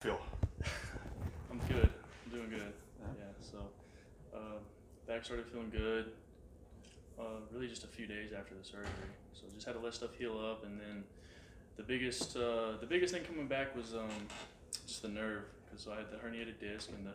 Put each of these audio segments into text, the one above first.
Feel. I'm good. I'm doing good. Yeah. Yeah. So, back started feeling good. Really, just a few days after the surgery. So just had to let stuff heal up, and then the biggest thing coming back was just the nerve, because I had the herniated disc, and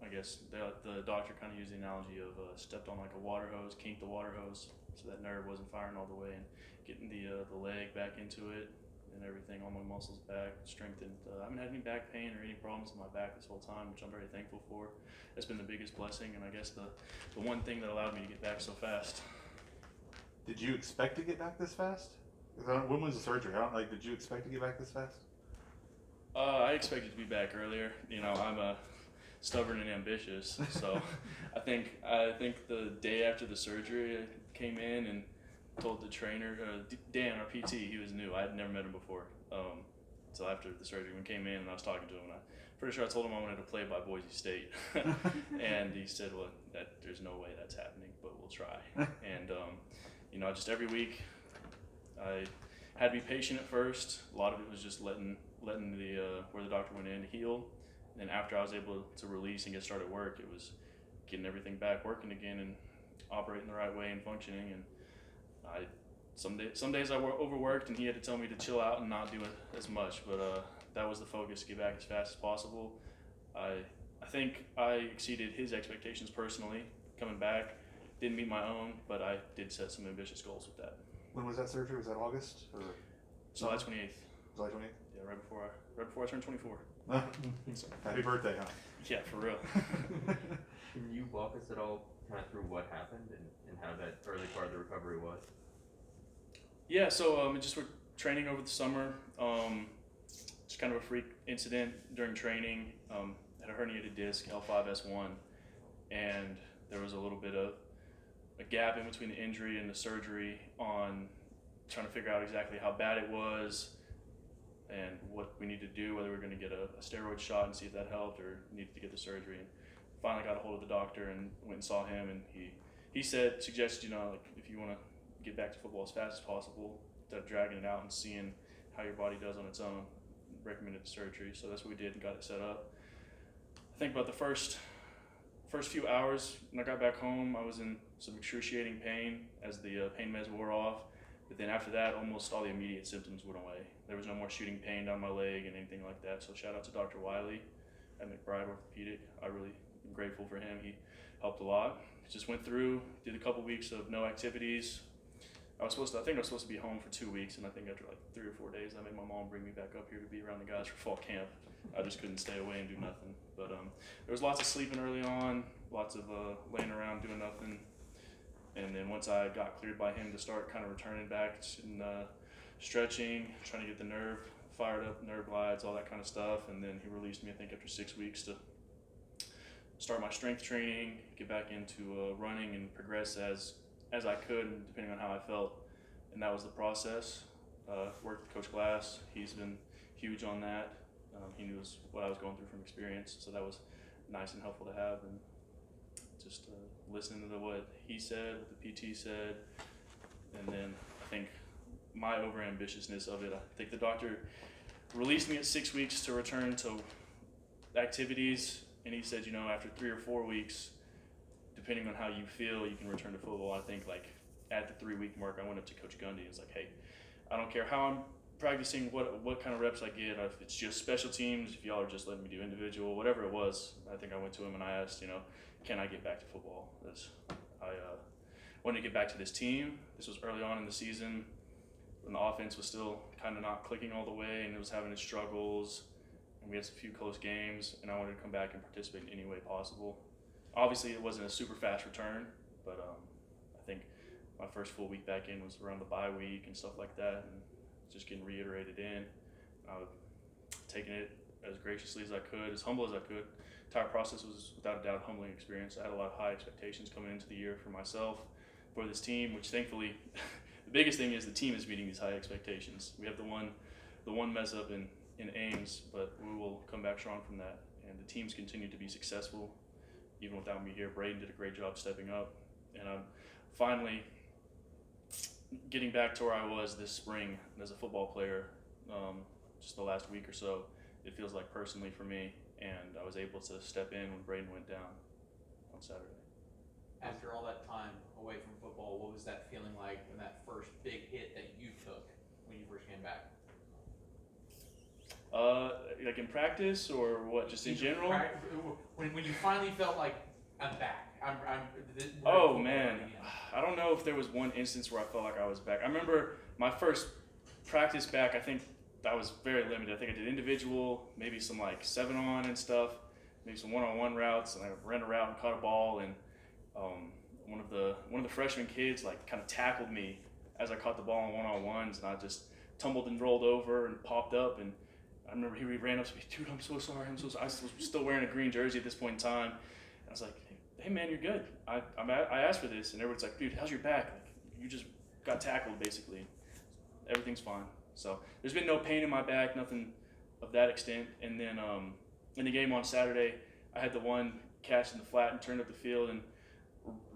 I guess the doctor kind of used the analogy of stepped on like a water hose, kinked the water hose, so that nerve wasn't firing all the way, and getting the leg back into it and everything, all my muscles back, strengthened. I haven't had any back pain or any problems in my back this whole time, which I'm very thankful for. That's been the biggest blessing, and I guess the one thing that allowed me to get back so fast. Did you expect to get back this fast? When was the surgery? I don't like. Did you expect to get back this fast? I expected to be back earlier. I'm a stubborn and ambitious, so I think the day after the surgery, I came in and told the trainer, Dan, our PT, he was new. I had never met him before. Until after the surgery, when he came in and I was talking to him, and I'm pretty sure I told him I wanted to play by Boise State, and he said, "Well, there's no way that's happening, but we'll try." And just every week, I had to be patient at first. A lot of it was just letting the where the doctor went in heal. And then after I was able to release and get started work, it was getting everything back working again and operating the right way and functioning. And I some days I overworked, and he had to tell me to chill out and not do it as much. But that was the focus: to get back as fast as possible. I think I exceeded his expectations personally coming back. Didn't meet my own, but I did set some ambitious goals with that. When was that surgery? Was that August or July 28th. July 28th? Yeah, right before I turned 24. Happy birthday, huh? Yeah, for real. Can you walk us at all kind of through what happened and how that early part of the recovery was? Yeah, so just we're training over the summer. Just kind of a freak incident during training. Had a herniated disc, L5S1, and there was a little bit of a gap in between the injury and the surgery on trying to figure out exactly how bad it was and what we need to do, whether we're going to get a steroid shot and see if that helped, or needed to get the surgery. And finally got a hold of the doctor and went and saw him, and he suggested, like, if you want to get back to football as fast as possible, instead of dragging it out and seeing how your body does on its own, recommended the surgery. So that's what we did and got it set up. I think about the first few hours when I got back home, I was in some excruciating pain as the pain meds wore off. But then after that, almost all the immediate symptoms went away. There was no more shooting pain down my leg and anything like that. So shout out to Dr. Wiley at McBride Orthopedic. I really am grateful for him. He helped a lot. Just went through, did a couple weeks of no activities. I think I was supposed to be home for 2 weeks, and I think after like 3 or 4 days, I made my mom bring me back up here to be around the guys for fall camp. I just couldn't stay away and do nothing. But there was lots of sleeping early on, lots of laying around doing nothing. And then once I got cleared by him to start kind of returning back and stretching, trying to get the nerve fired up, nerve glides, all that kind of stuff. And then he released me, I think, after 6 weeks to start my strength training, get back into running and progress as I could, depending on how I felt. And that was the process. Worked with Coach Glass. He's been huge on that. He knew what I was going through from experience, so that was nice and helpful to have. And just listening to what he said, what the PT said, and then I think my overambitiousness of it. I think the doctor released me at 6 weeks to return to activities, and he said, after 3 or 4 weeks, depending on how you feel, you can return to football. I think like at the 3-week mark, I went up to Coach Gundy and was like, "Hey, I don't care how I'm practicing, what kind of reps I get, if it's just special teams, if y'all are just letting me do individual, whatever it was." I think I went to him and I asked, can I get back to football? I wanted to get back to this team. This was early on in the season when the offense was still kind of not clicking all the way, and it was having its struggles, and we had a few close games, and I wanted to come back and participate in any way possible. Obviously, it wasn't a super fast return, but I think my first full week back in was around the bye week and stuff like that, and just getting reiterated in. Taking it as graciously as I could, as humble as I could. The entire process was without a doubt a humbling experience. I had a lot of high expectations coming into the year for myself, for this team, which thankfully, the biggest thing is the team is meeting these high expectations. We have the one mess up in Ames, but we will come back strong from that. And the teams continue to be successful, even without me here. Braden did a great job stepping up, and I'm finally getting back to where I was this spring as a football player. just the last week or so, it feels like personally for me, and I was able to step in when Braden went down on Saturday. After all that time away from football, what was that feeling like when that first big hit that you took when you first came back? Like in practice or what? Just in general? When you finally felt like I'm back. Oh man, I don't know if there was one instance where I felt like I was back. I remember my first practice back. I think I was very limited. I think I did individual, maybe some like 7-on and stuff, maybe some 1-on-1 routes, and I ran a route and caught a ball, and one of the freshman kids like kind of tackled me as I caught the ball in 1-on-1s, and I just tumbled and rolled over and popped up, and I remember he ran up to me, dude, I'm so sorry. I was still wearing a green jersey at this point in time, and I was like, hey man, you're good. I asked for this, and everyone's like, dude, how's your back? Like, you just got tackled basically. Everything's fine. So there's been no pain in my back, nothing of that extent. And then in the game on Saturday, I had the one catch in the flat and turned up the field, and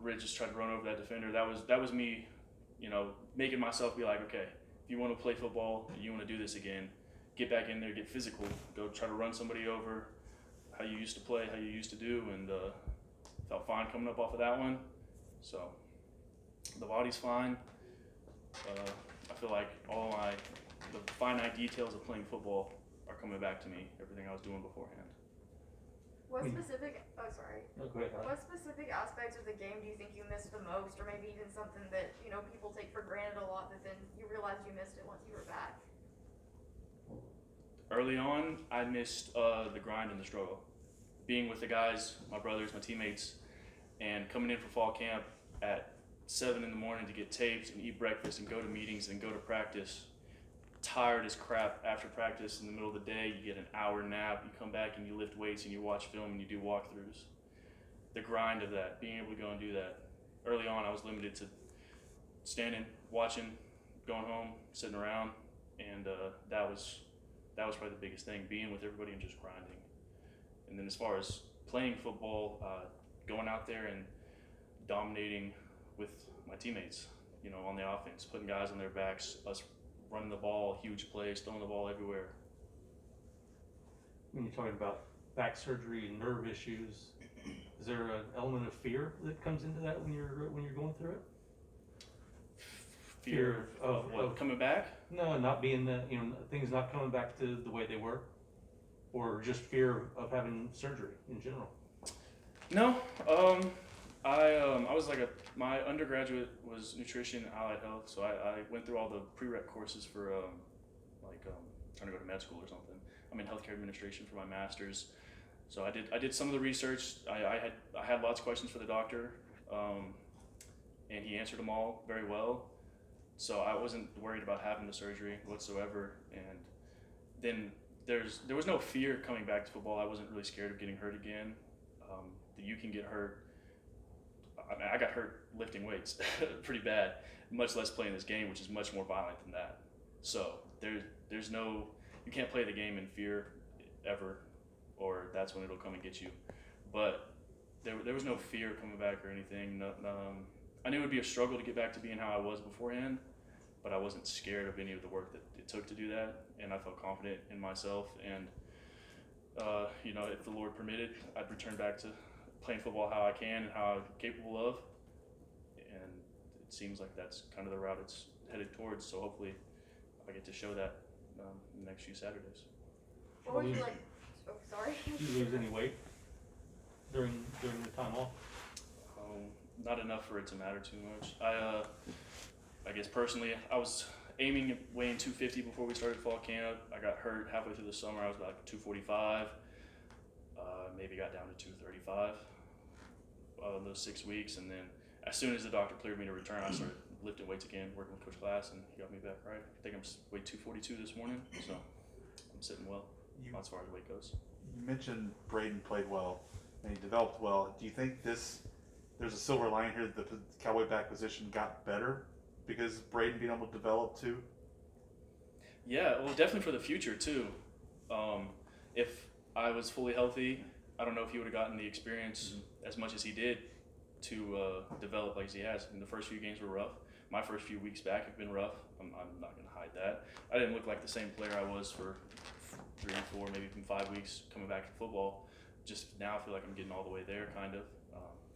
Ridge just tried to run over that defender. That was me, making myself be like, okay, if you want to play football, you want to do this again, get back in there, get physical, go try to run somebody over, how you used to play, how you used to do, and felt fine coming up off of that one. So the body's fine. I feel like the finite details of playing football are coming back to me, everything I was doing beforehand. What specific aspects of the game do you think you missed the most, or maybe even something that people take for granted a lot, that then you realized you missed it once you were back? Early on, I missed the grind and the struggle. Being with the guys, my brothers, my teammates, and coming in for fall camp at 7 in the morning to get taped and eat breakfast and go to meetings and go to practice, tired as crap after practice in the middle of the day. You get an hour nap, you come back and you lift weights and you watch film and you do walkthroughs. The grind of that, being able to go and do that. Early on, I was limited to standing, watching, going home, sitting around, and that was probably the biggest thing, being with everybody and just grinding. And then as far as playing football, going out there and dominating with my teammates, on the offense, putting guys on their backs, us running the ball, huge plays, throwing the ball everywhere. When you're talking about back surgery and nerve issues, is there an element of fear that comes into that when you're going through it? Fear of what? Coming back? No, not being things not coming back to the way they were, or just fear of having surgery in general. No, I was my undergraduate was nutrition and allied health, so I went through all the prereq courses for trying to go to med school or something. I'm in healthcare administration for my master's, so I did some of the research. I had lots of questions for the doctor, and he answered them all very well. So I wasn't worried about having the surgery whatsoever. And then there was no fear coming back to football. I wasn't really scared of getting hurt again. You can get hurt. I got hurt lifting weights pretty bad, much less playing this game, which is much more violent than that. So there's no, you can't play the game in fear ever, or that's when it'll come and get you. But there was no fear coming back or anything. I knew it would be a struggle to get back to being how I was beforehand, but I wasn't scared of any of the work that it took to do that, and I felt confident in myself. And if the Lord permitted, I'd return back to playing football how I can and how I'm capable of, and it seems like that's kind of the route it's headed towards. So hopefully, I get to show that in the next few Saturdays. What would you like? Oh, sorry. Did you lose any weight during the time off? Not enough for it to matter too much. I guess personally, I was aiming at weighing 250 before we started fall camp. I got hurt halfway through the summer. I was about 245. Maybe got down to 235 in those 6 weeks, and then as soon as the doctor cleared me to return, I started lifting weights again, working with Coach Glass, and he got me back right. I think I'm weighed 242 this morning, so I'm sitting well as far as weight goes. You mentioned Braden played well and he developed well. Do you think there's a silver lining here that the Cowboy back position got better because Braden being able to develop too? Yeah, well, definitely for the future too. If I was fully healthy, I don't know if he would have gotten the experience as much as he did to develop like he has. And the first few games were rough. my first few weeks back have been rough. I'm not going to hide that. I didn't look like the same player I was for 3, 4, maybe even 5 weeks coming back to football. Just now I feel like I'm getting all the way there, kind of.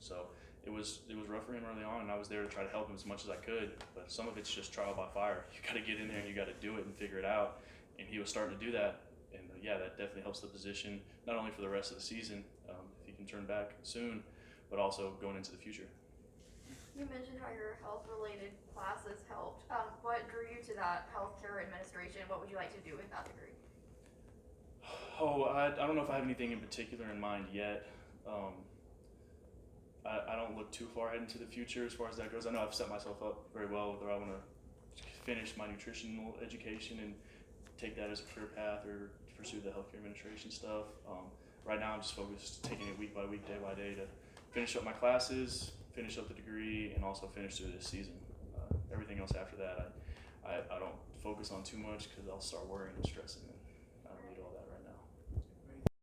So it was rough for him early on, and I was there to try to help him as much as I could. But some of it's just trial by fire. You got to get in there and you got to do it and figure it out. And he was starting to do that, and yeah, that definitely helps the position not only for the rest of the season, if he can turn back soon, but also going into the future. You mentioned how your health-related classes helped. What drew you to that healthcare administration? What would you like to do with that degree? Oh, I don't know if I have anything in particular in mind yet. I don't look too far ahead into the future as far as that goes. I know I've set myself up very well whether I want to finish my nutritional education and take that as a career path or pursue the healthcare administration stuff. Right now I'm just focused taking it week by week, day by day to finish up my classes, finish up the degree, and also finish through this season. Everything else after that, I don't focus on too much because I'll start worrying and stressing.